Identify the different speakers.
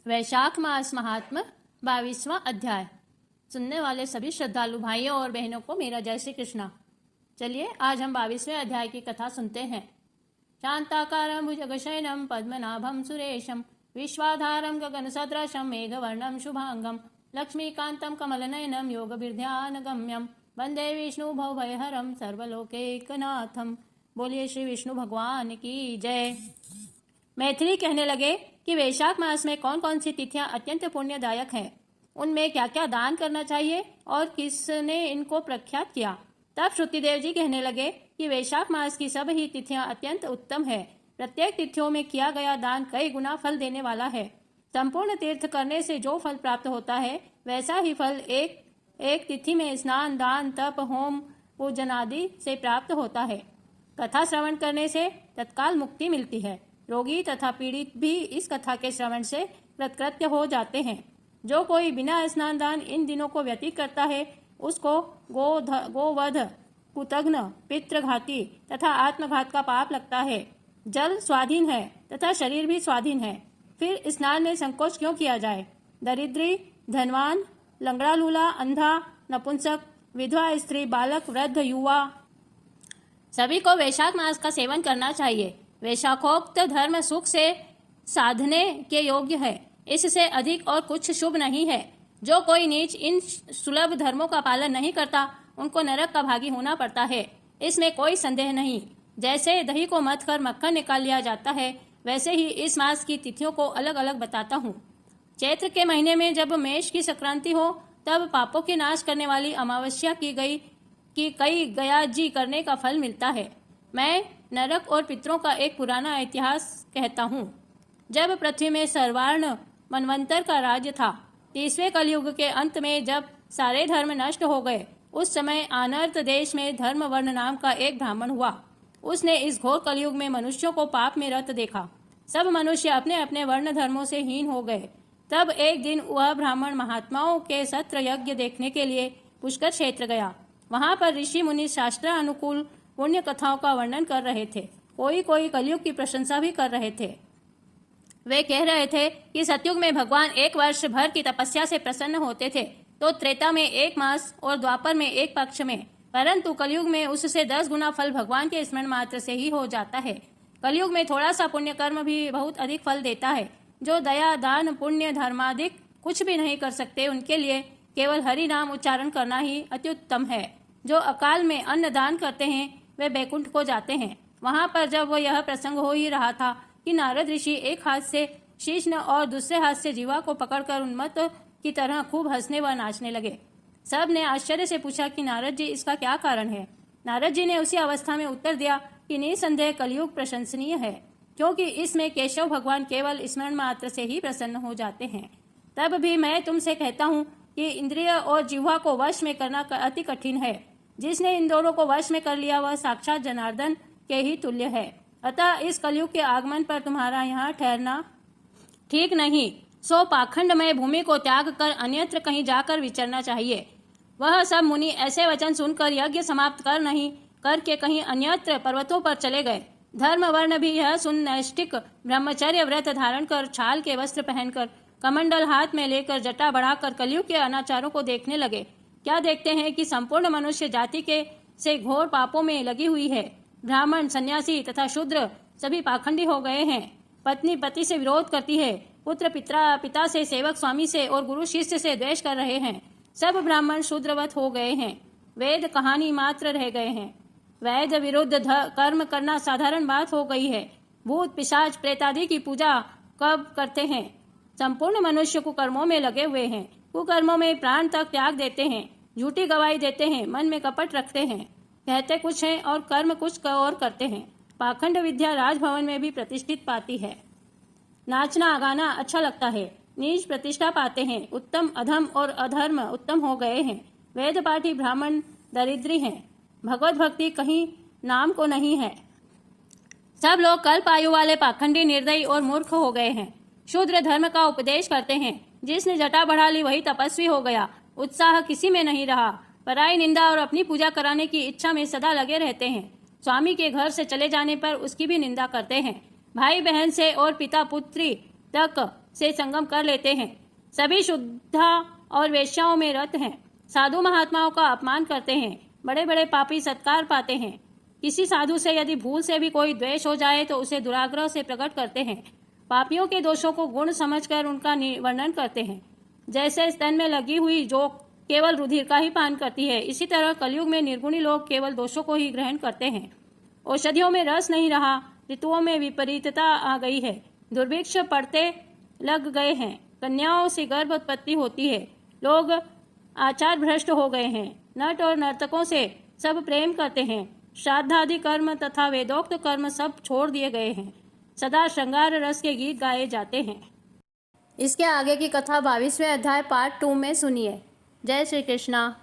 Speaker 1: वैशाख मास महात्म 22वां अध्याय। सुनने वाले सभी श्रद्धालु भाइयों और बहनों को मेरा जय श्री कृष्णा। चलिए आज हम 22वें अध्याय की कथा सुनते हैं। शांताकारं भुजगशयनं पद्मनाभं सुरेशं विश्वाधारं गगनसदृशं मेघवर्णं शुभांगं लक्ष्मीकान्तं कमलनयनं योगभिर्ध्यानगम्यं वंदे विष्णु भवभयहरं सर्वलोकैकनाथं। बोलिए श्री विष्णु भगवान की जय। मैथिली कहने लगे कि वैशाख मास में कौन कौन सी तिथियां अत्यंत पुण्यदायक हैं, उनमें क्या क्या दान करना चाहिए और किसने इनको प्रख्यात किया। तब श्रुतिदेव जी कहने लगे कि वैशाख मास की सब ही तिथियां अत्यंत उत्तम है। प्रत्येक तिथियों में किया गया दान कई गुना फल देने वाला है। संपूर्ण तीर्थ करने से जो फल प्राप्त होता है वैसा ही फल एक तिथि में स्नान, दान, तप, होम, पूजन आदि से प्राप्त होता है। कथा श्रवण करने से तत्काल मुक्ति मिलती है। रोगी तथा पीड़ित भी इस कथा के श्रवण से कृतकृत्य हो जाते हैं। जो कोई बिना स्नान दान इन दिनों को व्यतीत करता है उसको गोवध, कुतघ्न, पितृघाती तथा आत्मघात का पाप लगता है। जल स्वाधीन है तथा शरीर भी स्वाधीन है, फिर स्नान में संकोच क्यों किया जाए। दरिद्री, धनवान, लंगड़ा लूला, अंधा, नपुंसक, विधवा स्त्री, बालक, वृद्ध, युवा सभी को वैशाख मास का सेवन करना चाहिए। वैशाखोक्त धर्म सुख से साधने के योग्य है, इससे अधिक और कुछ शुभ नहीं है। जो कोई नीच इन सुलभ धर्मों का पालन नहीं करता उनको नरक का भागी होना पड़ता है, इसमें कोई संदेह नहीं। जैसे दही को मथ कर मक्खन निकाल लिया जाता है वैसे ही इस मास की तिथियों को अलग अलग बताता हूँ। चैत्र के महीने में जब मेष की संक्रांति हो तब पापों के नाश करने वाली अमावस्या की कई गयाजी करने का फल मिलता है। मैं नरक और पितरों का एक पुराना इतिहास कहता हूँ। जब पृथ्वी में सर्वार्ण मनवंतर का राज्य था, 30वें कलयुग के अंत में जब सारे धर्म नष्ट हो गए, उस समय आनर्त देश में धर्मवर्ण नाम का एक ब्राह्मण हुआ। उसने इस घोर कलयुग में मनुष्यों को पाप में रत देखा। सब मनुष्य अपने अपने वर्ण धर्मों से हीन हो गए। तब एक दिन वह ब्राह्मण महात्माओं के सत्र यज्ञ देखने के लिए पुष्कर क्षेत्र गया। वहां पर ऋषि मुनि शास्त्र अनुकूल पुण्य कथाओं का वर्णन कर रहे थे। कोई कलयुग की प्रशंसा भी कर रहे थे। वे कह रहे थे कि सतयुग में भगवान एक वर्ष भर की तपस्या से प्रसन्न होते थे, तो त्रेता में 1 मास और द्वापर में 1 पक्ष में, परंतु कलयुग में उससे 10 गुना फल भगवान के स्मरण मात्र से ही हो जाता है। कलयुग में थोड़ा सा पुण्य कर्म भी बहुत अधिक फल देता है। जो दया, दान, पुण्य, धर्मादिक कुछ भी नहीं कर सकते उनके लिए केवल हरि नाम उच्चारण करना ही अत्युत्तम है। जो अकाल में अन्न दान करते हैं वे बैकुंठ को जाते हैं। वहां पर जब वह यह प्रसंग हो ही रहा था कि नारद ऋषि एक हाथ से शीष्ण और दूसरे हाथ से जीवा को पकड़कर उन्मत्त की तरह खूब हंसने व नाचने लगे। सब ने आश्चर्य से पूछा कि नारद जी इसका क्या कारण है। नारद जी ने उसी अवस्था में उत्तर दिया कि निसंदेह कलयुग प्रशंसनीय है, क्योंकि इसमें केशव भगवान केवल स्मरण मात्र से ही प्रसन्न हो जाते हैं। तब भी मैं तुमसे कहता हूँ कि इंद्रिय और जिह्वा को वश में करना अति कठिन है। जिसने इन दोनों को वश में कर लिया वह साक्षात जनार्दन के ही तुल्य है। अतः इस कलयुग के आगमन पर तुम्हारा यहाँ ठहरना ठीक नहीं। सो पाखंडमय भूमि को त्याग कर अन्यत्र कहीं जाकर विचरना चाहिए। वह सब मुनि ऐसे वचन सुनकर यज्ञ समाप्त कर नहीं करके कहीं अन्यत्र पर्वतों पर चले गए। धर्म वर्ण भी यह सुन नैष्ठिक ब्रह्मचर्य व्रत धारण कर, छाल के वस्त्र पहनकर, कमंडल हाथ में लेकर, जटा बढ़ाकर कलयुग के अनाचारों को देखने लगे। क्या देखते हैं कि संपूर्ण मनुष्य जाति के से घोर पापों में लगी हुई है। ब्राह्मण, सन्यासी तथा शूद्र सभी पाखंडी हो गए हैं। पत्नी पति से विरोध करती है, पुत्र पिता से, सेवक स्वामी से और गुरु शिष्य से द्वेष कर रहे हैं। सब ब्राह्मण शूद्रवत हो गए हैं। वेद कहानी मात्र रह गए हैं। वैद विरुद्ध कर्म करना साधारण बात हो गई है। भूत, पिशाच, प्रेतादि की पूजा कब करते हैं। संपूर्ण मनुष्य कुकर्मों में लगे हुए हैं। कुकर्मों में प्राण तक त्याग देते हैं, झूठी गवाही देते हैं, मन में कपट रखते हैं, कहते कुछ हैं और कर्म कुछ और करते हैं। पाखंड विद्या राजभवन में भी प्रतिष्ठित पाती है। नाचना गाना अच्छा लगता है, नीच प्रतिष्ठा पाते हैं। उत्तम अधम और अधर्म उत्तम हो गए हैं। वेद पाठी ब्राह्मण दरिद्री हैं। भगवत भक्ति कहीं नाम को नहीं है। सब लोग कल्प आयु वाले पाखंडी, निर्दयी और मूर्ख हो गए हैं। शूद्र धर्म का उपदेश करते हैं। जिसने जटा बढ़ा ली वही तपस्वी हो गया। उत्साह किसी में नहीं रहा। पराई निंदा और अपनी पूजा कराने की इच्छा में सदा लगे रहते हैं। स्वामी के घर से चले जाने पर उसकी भी निंदा करते हैं। भाई बहन से और पिता पुत्री तक से संगम कर लेते हैं। सभी शुद्धा और वेश्याओं में रत हैं। साधु महात्माओं का अपमान करते हैं। बड़े बड़े पापी सत्कार पाते हैं। किसी साधु से यदि भूल से भी कोई द्वेष हो जाए तो उसे दुराग्रह से प्रकट करते हैं। पापियों के दोषों को गुण समझकर उनका वर्णन करते हैं। जैसे स्तन में लगी हुई जो केवल रुधिर का ही पान करती है, इसी तरह कलयुग में निर्गुणी लोग केवल दोषों को ही ग्रहण करते हैं। औषधियों में रस नहीं रहा, ऋतुओं में विपरीतता आ गई है, दुर्भिक्ष पड़ते लग गए हैं, कन्याओं से गर्भ उत्पत्ति होती है, लोग आचार भ्रष्ट हो गए हैं, नट और नर्तकों से सब प्रेम करते हैं, श्राद्धादि कर्म तथा वेदोक्त कर्म सब छोड़ दिए गए हैं, सदा श्रृंगार रस के गीत गाए जाते हैं। इसके आगे की कथा 22वें अध्याय पार्ट 2 में सुनिए। जय श्री कृष्णा।